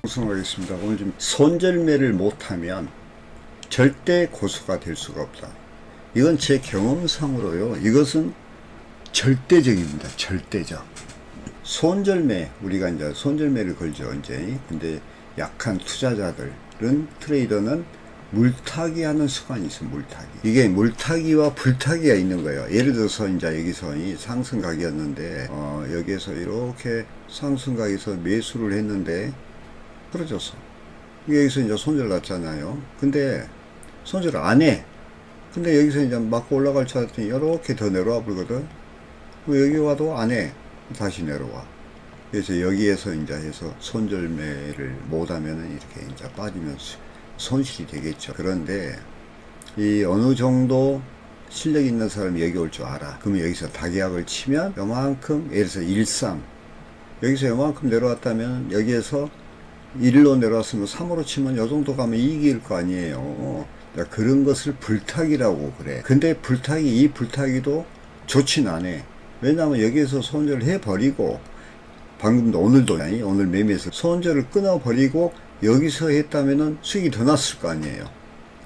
방송하겠습니다. 오늘 좀 손절매를 못하면 절대 고수가 될 수가 없다. 이건 제 경험상으로요. 이것은 절대적입니다. 절대적. 손절매, 우리가 이제 손절매를 걸죠. 이제. 근데 약한 투자자들은, 트레이더는 물타기 하는 습관이 있어요. 물타기. 이게 물타기와 불타기가 있는 거예요. 예를 들어서 이제 여기서 이 상승각이었는데, 여기에서 이렇게 상승각에서 매수를 했는데, 떨어졌어. 여기서 이제 손절 났잖아요. 근데 손절 안 해. 근데 여기서 이제 맞고 올라갈 줄 알았더니 이렇게 더 내려와 버리거든. 여기 와도 안 해. 다시 내려와. 그래서 여기에서 이제 해서 손절매를 못하면은 이렇게 이제 빠지면 손실이 되겠죠. 그런데 이 어느 정도 실력 있는 사람이 여기 올 줄 알아. 그러면 여기서 타격을 치면 요만큼, 예를 들어서 13. 여기서 요만큼 내려왔다면 여기에서 1로 내려왔으면 3으로 치면 요 정도 가면 이길 거 아니에요. 그런 것을 불타기라고 그래. 근데 이 불타기도 좋진 않아. 왜냐하면 여기에서 손절을 해버리고, 방금도 오늘 매매에서 손절을 끊어버리고 여기서 했다면은 수익이 더 났을 거 아니에요.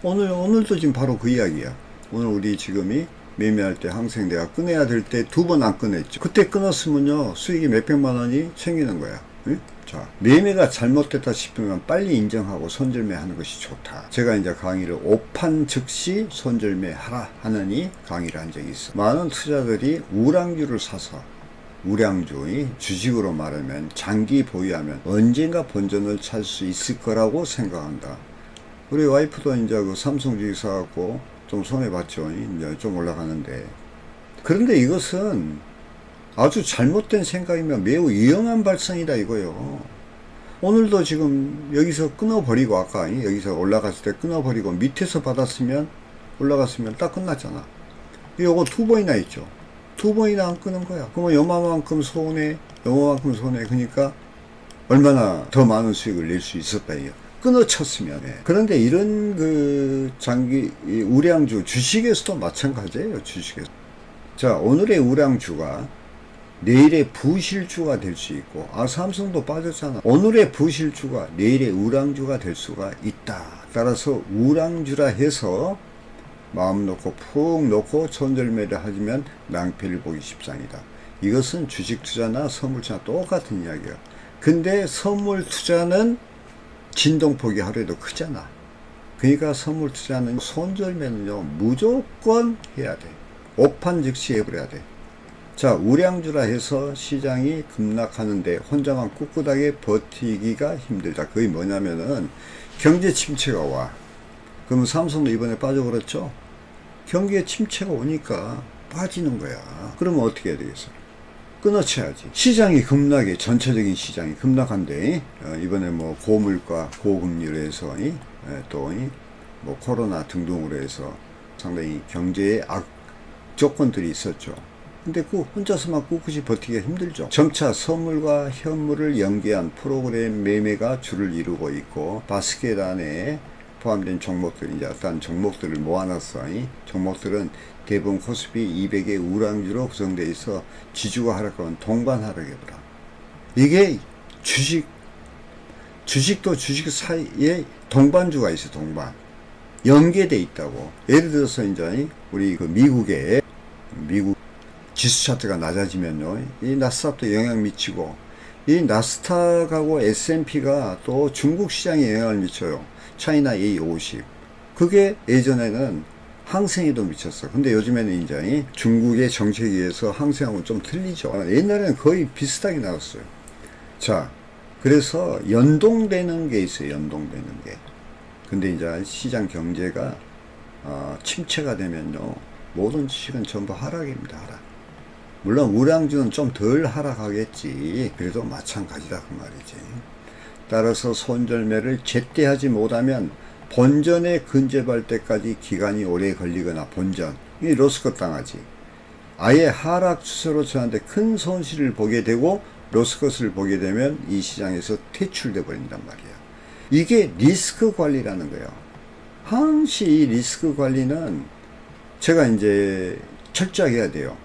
오늘도 지금 바로 그 이야기야. 오늘 우리 지금이 매매할 때 항상 내가 끊어야 될 때 2번 안 끊었죠. 그때 끊었으면요 수익이 몇백만 원이 생기는 거야. 응? 자, 매매가 잘못됐다 싶으면 빨리 인정하고 손절매 하는 것이 좋다. 제가 이제 강의를 오판 즉시 손절매 하라 하느니 강의를 한 적이 있어. 많은 투자들이 우량주를 사서, 우량주, 주식으로 말하면 장기 보유하면 언젠가 본전을 찾을 수 있을 거라고 생각한다. 우리 와이프도 이제 그 삼성 주식 사갖고 좀 손해봤죠. 이제 좀 올라가는데. 그런데 이것은 아주 잘못된 생각이면 매우 위험한 발상이다 이거요. 오늘도 지금 여기서 끊어버리고, 아까 여기서 올라갔을 때 끊어버리고 밑에서 받았으면, 올라갔으면 딱 끝났잖아. 요거 2번이나 있죠. 2번이나 안 끊은 거야. 그러면 요만큼 손해. 그러니까 얼마나 더 많은 수익을 낼 수 있었다 이거. 끊어쳤으면. 그런데 이런 그 장기 우량주, 주식에서도 마찬가지예요. 주식에서. 자, 오늘의 우량주가 내일의 부실주가 될 수 있고, 삼성도 빠졌잖아. 오늘의 부실주가 내일의 우량주가 될 수가 있다. 따라서 우량주라 해서 마음 놓고 푹 놓고 손절매를 하면 낭패를 보기 십상이다. 이것은 주식 투자나 선물 투자나 똑같은 이야기야. 근데 선물 투자는 진동폭이 하루에도 크잖아. 그러니까 선물 투자는 손절매는요 무조건 해야 돼. 오판 즉시 해버려야 돼. 자, 우량주라 해서 시장이 급락하는데 혼자만 꿋꿋하게 버티기가 힘들다. 그게 뭐냐면은 경제 침체가 와. 그러면 삼성도 이번에 빠져버렸죠? 경기에 침체가 오니까 빠지는 거야. 그러면 어떻게 해야 되겠어? 끊어쳐야지. 시장이 급락해. 전체적인 시장이 급락한데, 이번에 뭐 고물가, 고금리로 해서, 또 뭐 코로나 등등으로 해서 상당히 경제에 악조건들이 있었죠. 근데 그 혼자서만 꿋꿋이 버티기가 힘들죠. 점차 선물과 현물을 연계한 프로그램 매매가 주를 이루고 있고, 바스켓 안에 포함된 종목들이 이제 어떤 종목들을 모아놨어. 종목들은 대부분 코스피 200의 우량주로 구성되어 있어 지주가 하락하면 동반 하락해버려. 이게 주식도 주식 사이에 동반주가 있어. 동반 연계돼 있다고. 예를 들어서 이제 우리 그 미국 지수 차트가 낮아지면요, 이 나스닥도 영향 미치고, 이 나스닥하고 S&P가 또 중국 시장에 영향을 미쳐요. 차이나 A50. 그게 예전에는 항생에도 미쳤어. 근데 요즘에는 이제 중국의 정책에 의해서 항생하고는 좀 틀리죠. 옛날에는 거의 비슷하게 나왔어요. 자, 그래서 연동되는 게 있어요. 연동되는 게. 근데 이제 시장 경제가 침체가 되면요, 모든 주식은 전부 하락입니다. 하락. 물론 우량주는 좀 덜 하락하겠지. 그래도 마찬가지다 그 말이지. 따라서 손절매를 제때 하지 못하면 본전에 근접할 때까지 기간이 오래 걸리거나 이 로스컷 당하지. 아예 하락 추세로 저한테 큰 손실을 보게 되고 로스컷을 보게 되면 이 시장에서 퇴출돼 버린단 말이야. 이게 리스크 관리라는 거예요. 항시 이 리스크 관리는 제가 이제 철저하게 해야 돼요.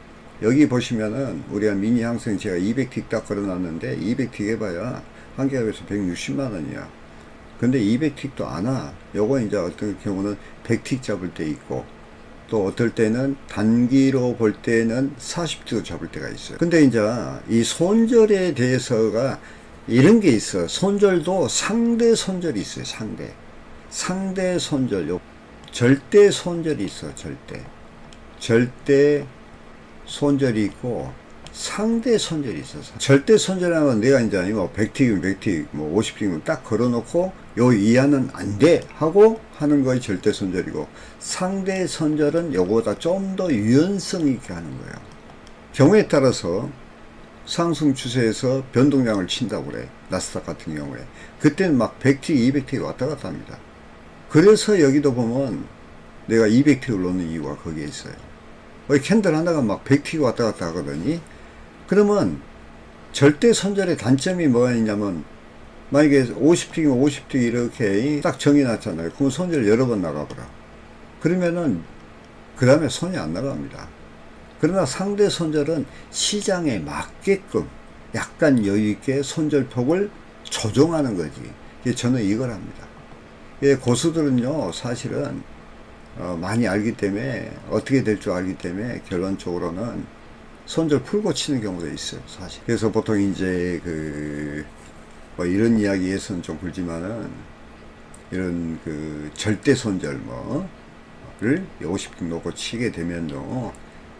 여기 보시면은 우리가 미니 항생 제가 200틱 딱 걸어놨는데 200틱 해봐야 한 계약에서 160만 원이야. 근데 200틱도 안 와. 요거 이제 어떤 경우는 100틱 잡을 때 있고, 또 어떨 때는 단기로 볼 때는 40틱도 잡을 때가 있어요. 근데 이제 이 손절에 대해서가 이런 게 있어. 손절도 상대 손절이 있어요. 상대 손절. 절대 손절이 있어. 절대 손절이 있고 상대 손절이 있어서, 절대 손절하면 내가 이제 뭐 100틱이면 100틱, 뭐 50틱이면 딱 걸어놓고 요 이하는 안 돼 하고 하는 거에 절대 손절이고, 상대 손절은 요거보다 좀 더 유연성 있게 하는 거예요. 경우에 따라서 상승 추세에서 변동량을 친다고 그래. 나스닥 같은 경우에 그때는 막 100틱, 200틱 왔다 갔다 합니다. 그래서 여기도 보면 내가 200틱을 놓는 이유가 거기에 있어요. 캔들 하나가 막 100틱 왔다 갔다 하거든요. 그러면 절대 손절의 단점이 뭐가 있냐면, 만약에 50틱이면 50틱 이렇게 딱 정해놨잖아요. 그럼 손절 여러 번 나가보라. 그러면은 그 다음에 손이 안 나갑니다. 그러나 상대 손절은 시장에 맞게끔 약간 여유있게 손절폭을 조정하는 거지. 저는 이걸 합니다. 고수들은요, 사실은 많이 알기 때문에, 어떻게 될 줄 알기 때문에 결론적으로는 손절 풀고 치는 경우도 있어요, 사실. 그래서 보통 이제 뭐 이런 이야기에서는 좀 굵지만은, 이런 절대 손절 를 50등 놓고 치게 되면요,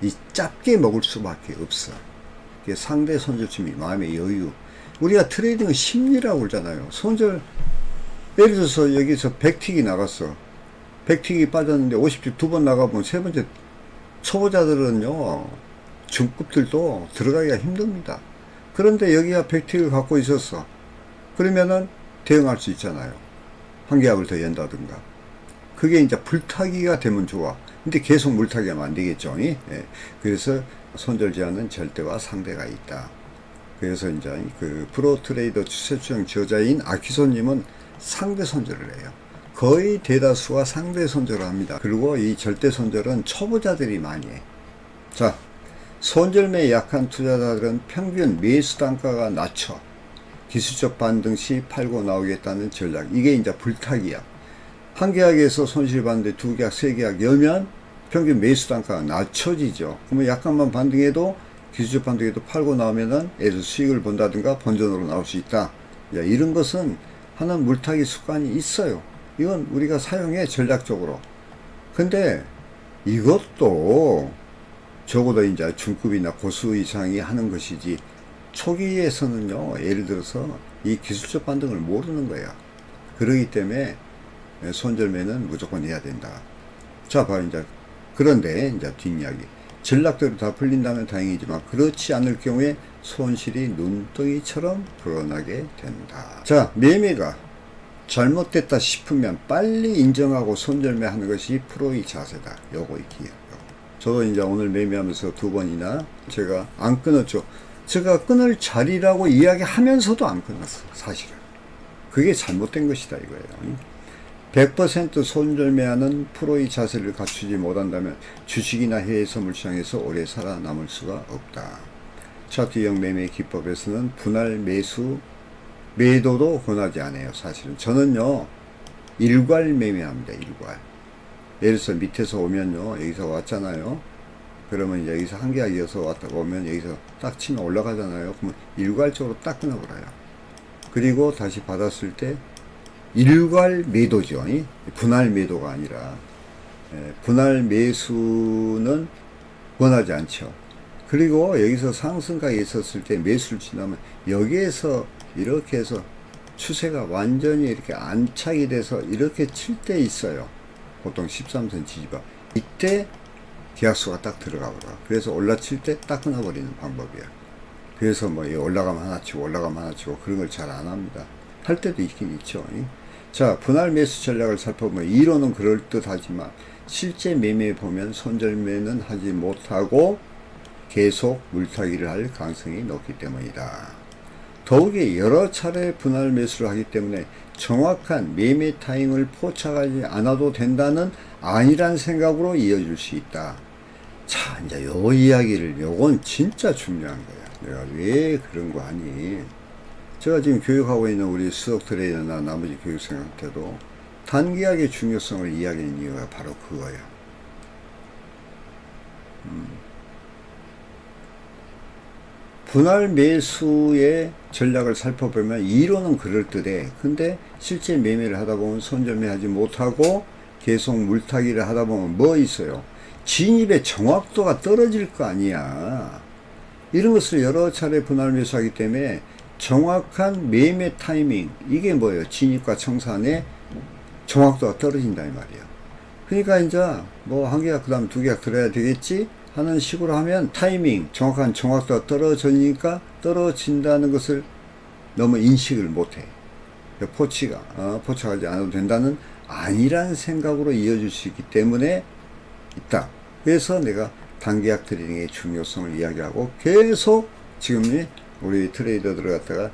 이 짧게 먹을 수밖에 없어. 상대 손절쯤이 마음의 여유. 우리가 트레이딩은 심리라고 그러잖아요. 손절, 예를 들어서 여기서 100틱이 나갔어. 100틱이 빠졌는데 50틱 두 번 나가보면 세 번째, 초보자들은요, 중급들도 들어가기가 힘듭니다. 그런데 여기가 100틱을 갖고 있었어. 그러면은 대응할 수 있잖아요. 한 계약을 더 연다든가. 그게 이제 불타기가 되면 좋아. 근데 계속 물타기 하면 안 되겠죠. 예. 그래서 손절 제한은 절대와 상대가 있다. 그래서 이제 프로 트레이더 추세추형 저자인 아키소님은 상대 손절을 해요. 거의 대다수가 상대 손절을 합니다. 그리고 이 절대 손절은 초보자들이 많이 해. 자, 손절매에 약한 투자자들은 평균 매수 단가가 낮춰 기술적 반등 시 팔고 나오겠다는 전략. 이게 이제 불타기야. 한 계약에서 손실 봤는데 두 계약, 세 계약 여면 평균 매수 단가가 낮춰지죠. 그러면 약간만 반등해도, 기술적 반등해도 팔고 나오면은 애들 수익을 본다든가 본전으로 나올 수 있다. 이런 것은 하는 물타기 습관이 있어요. 이건 우리가 사용해, 전략적으로. 근데 이것도 적어도 이제 중급이나 고수 이상이 하는 것이지, 초기에서는요, 예를 들어서 이 기술적 반등을 모르는 거야. 그러기 때문에 손절매는 무조건 해야 된다. 자, 봐, 이제. 그런데 이제 뒷이야기. 전략대로 다 풀린다면 다행이지만, 그렇지 않을 경우에 손실이 눈덩이처럼 불어나게 된다. 자, 매매가 잘못됐다 싶으면 빨리 인정하고 손절매 하는 것이 프로의 자세다. 요거 있기요. 저도 이제 오늘 매매하면서 두 번이나 제가 안 끊었죠. 제가 끊을 자리라고 이야기하면서도 안 끊었어, 사실은. 그게 잘못된 것이다, 이거예요. 100% 손절매하는 프로의 자세를 갖추지 못한다면 주식이나 해외 선물시장에서 오래 살아남을 수가 없다. 차트형 매매 기법에서는 분할 매수, 매도도 권하지 않아요, 사실은. 저는요, 일괄 매매합니다, 일괄. 예를 들어서 밑에서 오면요, 여기서 왔잖아요. 그러면 여기서 한 계약 이어서 왔다 오면 여기서 딱 치면 올라가잖아요. 그러면 일괄적으로 딱 끊어버려요. 그리고 다시 받았을 때 일괄 매도죠. 분할 매도가 아니라. 분할 매수는 권하지 않죠. 그리고 여기서 상승가에 있었을 때 매수를 지나면 여기에서 이렇게 해서 추세가 완전히 이렇게 안착이 돼서 이렇게 칠 때 있어요. 보통 13선 지지바. 이때 계약수가 딱 들어가버려. 그래서 올라칠 때 딱 끊어버리는 방법이야. 그래서 뭐 올라가면 하나 치고 올라가면 하나 치고 그런 걸 잘 안 합니다. 할 때도 있긴 있죠. 자, 분할 매수 전략을 살펴보면 이론은 그럴듯하지만 실제 매매에 보면 손절매는 하지 못하고 계속 물타기를 할 가능성이 높기 때문이다. 더욱이 여러 차례 분할 매수를 하기 때문에 정확한 매매 타임을 포착하지 않아도 된다는 아니란 생각으로 이어질 수 있다. 자, 이제 요건 진짜 중요한 거야. 내가 왜 그런 거 하니? 제가 지금 교육하고 있는 우리 수석 트레이너나 나머지 교육생한테도 단기약의 중요성을 이야기하는 이유가 바로 그거예요. 분할 매수의 전략을 살펴보면 이론은 그럴듯해. 근데 실제 매매를 하다 보면 손절매 하지 못하고 계속 물타기를 하다 보면 뭐 있어요? 진입의 정확도가 떨어질 거 아니야. 이런 것을 여러 차례 분할 매수하기 때문에 정확한 매매 타이밍, 이게 뭐예요? 진입과 청산의 정확도가 떨어진다 이 말이에요. 그러니까 이제 뭐 한 계약 그다음 두 계약 들어야 되겠지 하는 식으로 하면 타이밍, 정확한 정확도가 떨어지니까 떨어진다는 것을 너무 인식을 못해. 포착하지 않아도 된다는 아니라는 생각으로 이어질 수 있기 때문에 있다. 그래서 내가 단계약 트레이딩의 중요성을 이야기하고 계속 지금 우리 트레이더들을 갖다가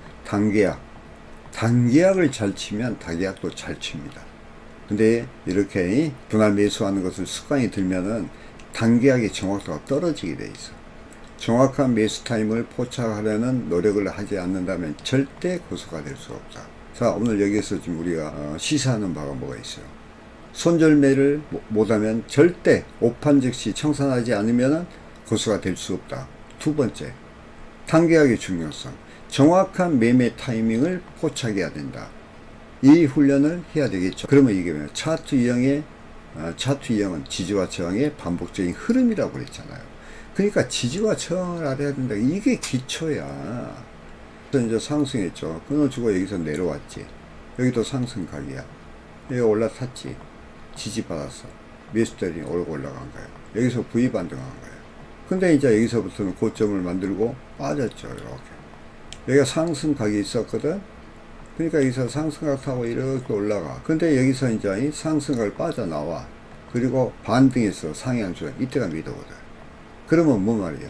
단계약을 잘 치면 다계약도 잘 칩니다. 근데 이렇게 분할 매수하는 것을 습관이 들면은 단계약의 정확도가 떨어지게 돼 있어. 정확한 매수 타임을 포착하려는 노력을 하지 않는다면 절대 고수가 될 수 없다. 자, 오늘 여기에서 지금 우리가 시사하는 바가 뭐가 있어요? 손절매를 못하면 절대 오판 즉시 청산하지 않으면 고수가 될 수 없다. 두 번째, 단계약의 중요성. 정확한 매매 타이밍을 포착해야 된다. 이 훈련을 해야 되겠죠. 그러면 이게 뭐예요? 차트 유형은 지지와 저항의 반복적인 흐름이라고 그랬잖아요. 그러니까 지지와 저항을 알아야 된다. 이게 기초야. 그래서 이제 상승했죠. 끊어주고 여기서 내려왔지. 여기도 상승 각이야. 여기 올라탔지. 지지받았어. 매수들이 오르고 올라간 거예요. 여기서 V 반등한 거예요. 근데 이제 여기서부터는 고점을 만들고 빠졌죠. 이렇게. 여기가 상승 각이 있었거든. 그러니까 여기서 상승각 타고 이렇게 올라가. 근데 여기서 이제 이 상승각을 빠져나와. 그리고 반등해서 상향주야. 이때가 매도거든. 그러면 뭐 말이야?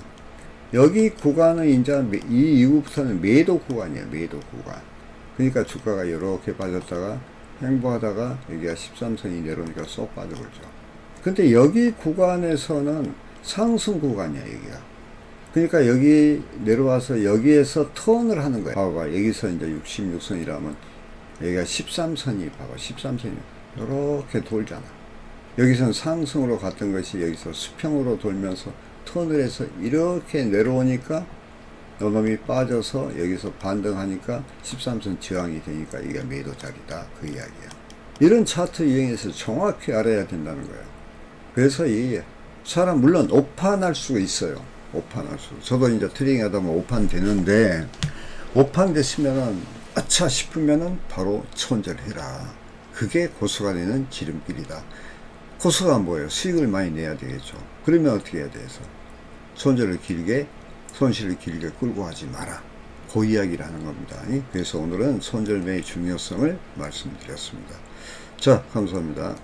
여기 구간은 이제 이 이후부터는 매도 구간이야. 매도 구간. 그러니까 주가가 이렇게 빠졌다가 행보하다가 여기가 13선이 내려오니까 쏙 빠져버리죠. 근데 여기 구간에서는 상승 구간이야. 여기가. 그러니까 여기 내려와서 여기에서 턴을 하는 거야. 봐봐. 여기서 이제 66선이라면 여기가 13선이 봐봐. 13선이 이렇게 돌잖아. 여기서는 상승으로 갔던 것이 여기서 수평으로 돌면서 턴을 해서 이렇게 내려오니까 요놈이 빠져서 여기서 반등하니까 13선 저항이 되니까 이게 매도 자리다. 그 이야기야. 이런 차트 유형에서 정확히 알아야 된다는 거예요. 그래서 이 사람 물론 오판할 수가 있어요. 오판할 수. 저도 이제 트레이딩 하다 보면 오판 되는데 오판 됐으면은 아차 싶으면은 바로 손절해라. 그게 고수가 되는 지름길이다. 고수가 뭐예요? 수익을 많이 내야 되겠죠. 그러면 어떻게 해야 돼서 손실을 길게 끌고 하지 마라. 그 이야기를 하는 겁니다. 그래서 오늘은 손절매의 중요성을 말씀드렸습니다. 자, 감사합니다.